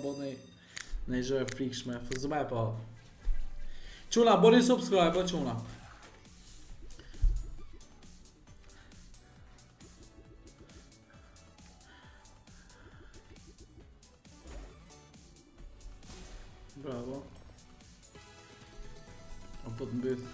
bo në i gjë e frikshme. Fëzëme po. Quna, boni subscribe, po quna. Bravo. Po të mbyth.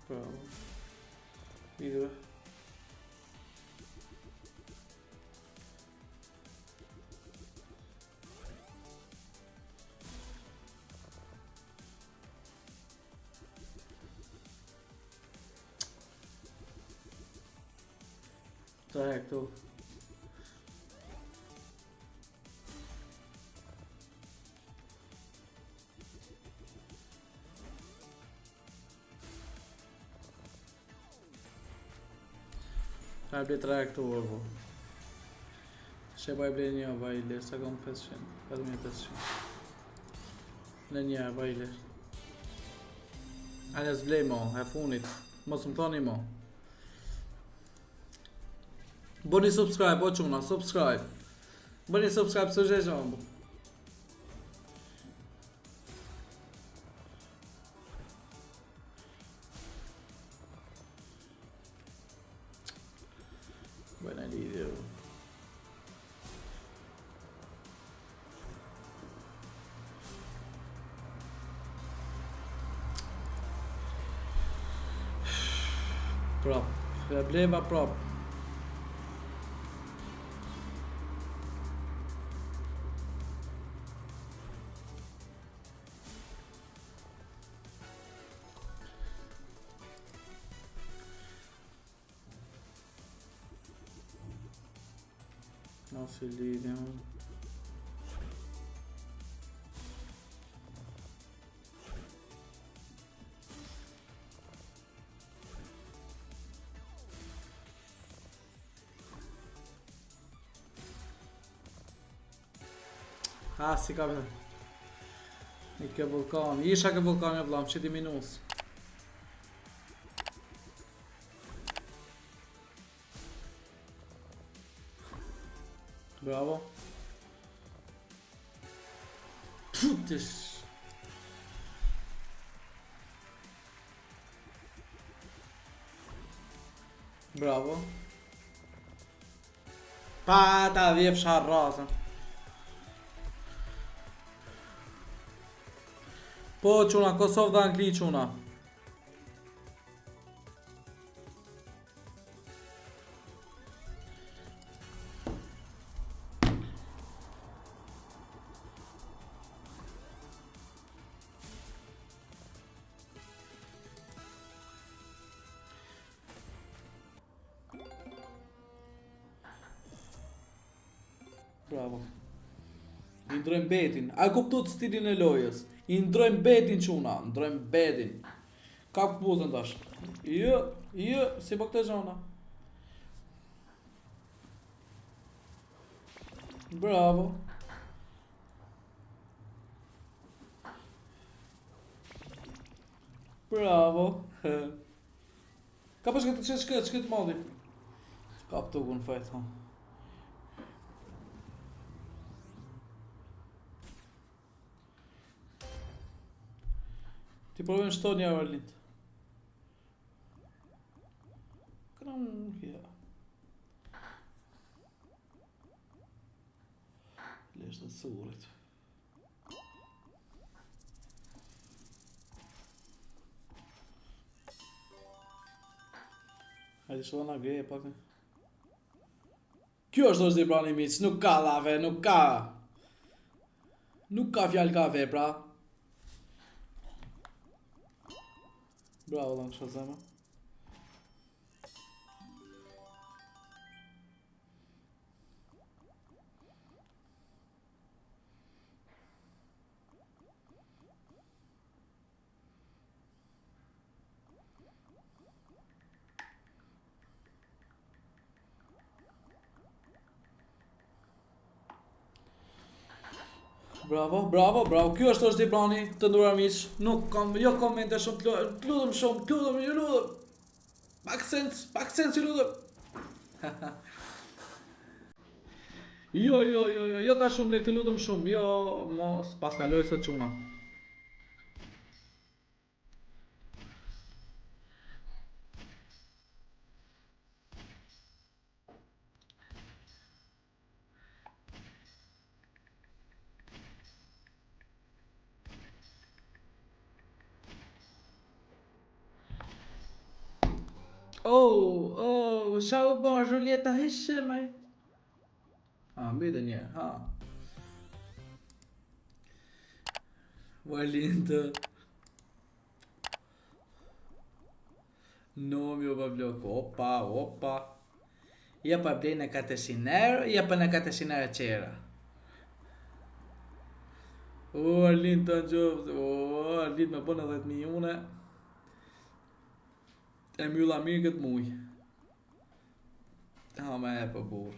Bravo. Ideve. Të e këtu. Ka e ble 3 këtu orë. Sheba e ble një vajle, sa kom 500, 4500. Në një vajle. Ane s'blej mo, e funit. Mos më thoni mo. Boni subscribe, po quna, subscribe. Boni subscribe së gjejë më. Bëjnë e lidhje. Prap, e bleva prap. Nossa, lidhje. Ah, si ka vërë. I ke vulkan. Isha ke vulkan e vlam, që ti minus. Bravo. Putish. Bravo. Pa ta vjef sharrazën. Po quna, Kosovë dhe Angli quna. Bravo. I ndrojmë betin. A kuptu të stilin e lojës. I ndrojmë betin quna. Ndrojmë betin. Ka këpuzën tash. Jo, si po këte zona. Bravo. Bravo. Ka përshka të shkët modi. Ka pëtu ku në fajt, ha. Ti provojnë shto një avarlit. Kram kja. Lesht të surit. Hajde shto nga greje pak. Kjo është është i brani miq, nuk ka lave, nuk ka. Nuk ka fjall ka vepra. Bravo, lan Shazama. Bravo, bravo, bravo. Ky është Di Brani, të nderuar miq. Nuk kam jo komente shumë të lutem shumë, ju lutem. Pak sens ju lutem. Jo ka shumë lek, të lutem shumë. Jo, mos pas kaloj sot çuna. Sa u bën Julieta hishe më. Mbite një, ha. Valinte. Nomi o blok. Opa. Ja pa blej në 400 €, ja pa në 400 € qera. Arlind të gjoftë, Arlind me bënë 10 milione. E mjulla mirë këtë muj. Me e për burë.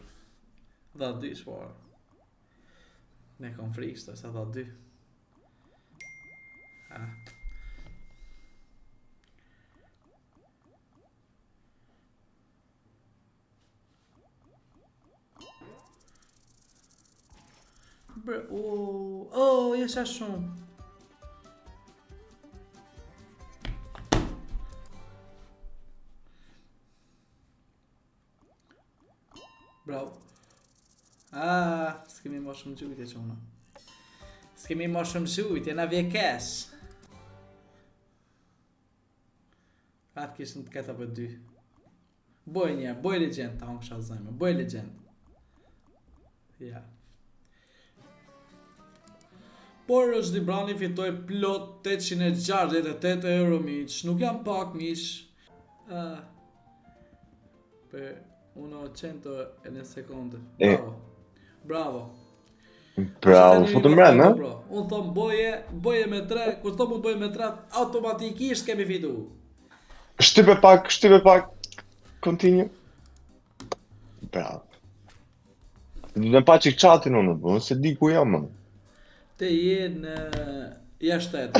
Dha 2 shparë. Ne kom frikshtë, sa dha 2. Jesha shumë. Bravo. S'kemi më shumë gjujtje që una. S'kemi më shumë gjujtje, na vje kesh. Atë kishën të këta për 2. Boj legend, ta unë kësha zëjme, boj legend. Ja. Por është Di Brani fitoj plot 868 € miq, nuk jam pak miq. Per 100 sekonde. Bravo. Bravo, futëm brenda. Unë thom boje me 3, kur thom boje me 3, automatikisht kemi fitu. Shtype pak. Continue. Bravo. Në pa qik qatin unë, po, se di ku jam, më. Te je në jashtet.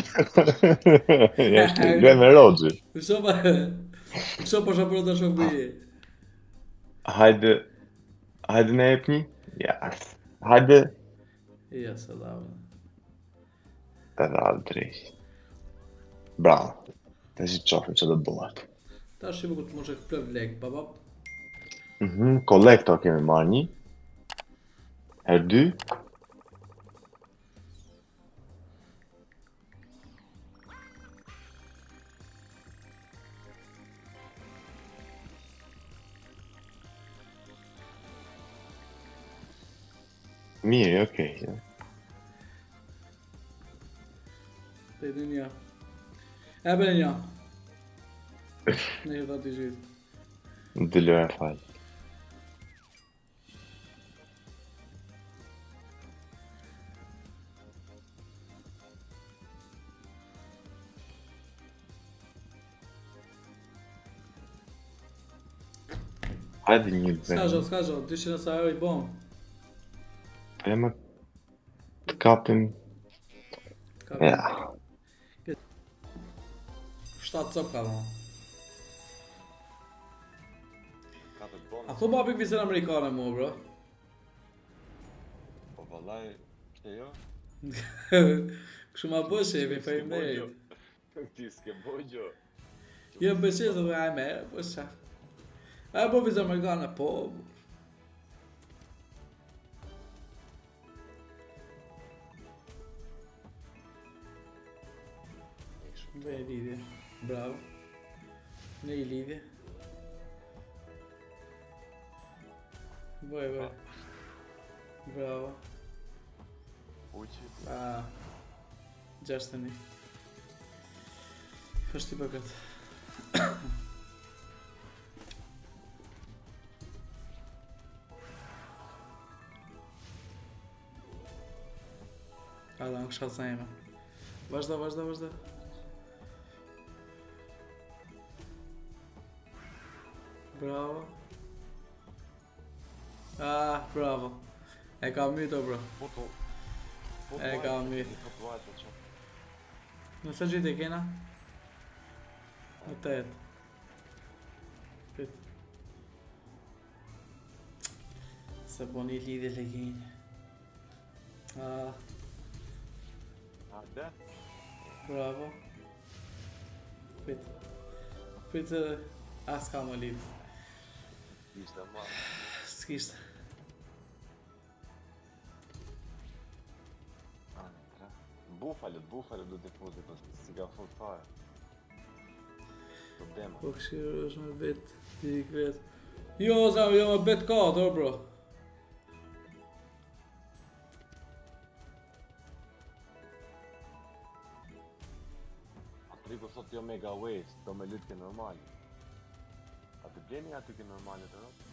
Jashtet, gle me Roxhi. Mëso po shapro të shok bëje. Hajde në epni? Ja, hajde. Ja, se dave. Të dave drejt. Bravo. Të si qofim që do të bëhat. Ta shqipu këtë moshe këplëv lek, baba. Kolektor kemi marrë 1. Her 2. Mirë, okej. Te dhe një. E bërë një. Në e të gjithë. Në të lërë e falë. Hajde një bëjmë. Ska gjo, 200 € i bom. E më të kapim. Ja. 7 cop ka më. A thu babi vizën amerikane mu, bro? Po vallaj, që jo? Kështu ma bë shefi, faleminderit. Ti s'ke bojgjo. Jo më pëlqej se ai më, po sa. A po vizën amerikane, po. Në i lidhje, bravo. Në i lidhje. Boj. Bravo. Uqi. 6 është ti për këtë. Ada, në kësha sajme. Vazhda. Bravo. Bravo. E ka myto, bro. E ka mi. Nëse gjithë e kena? Në 8. Pit. Se po një lidhje legjinje. Hajde. Bravo. Pit. Pit as ka më lidh. Ishte ma. S'kishte. Bufalët du t'i futi, po si ka fut fare. Problema. Po këshirë është me bet, dik vet. Jo, zam, jo me bet 4, bro. Atriku thot jo mega waste, do me lytë ke normali. A të bleni aty ke normali të rëtë?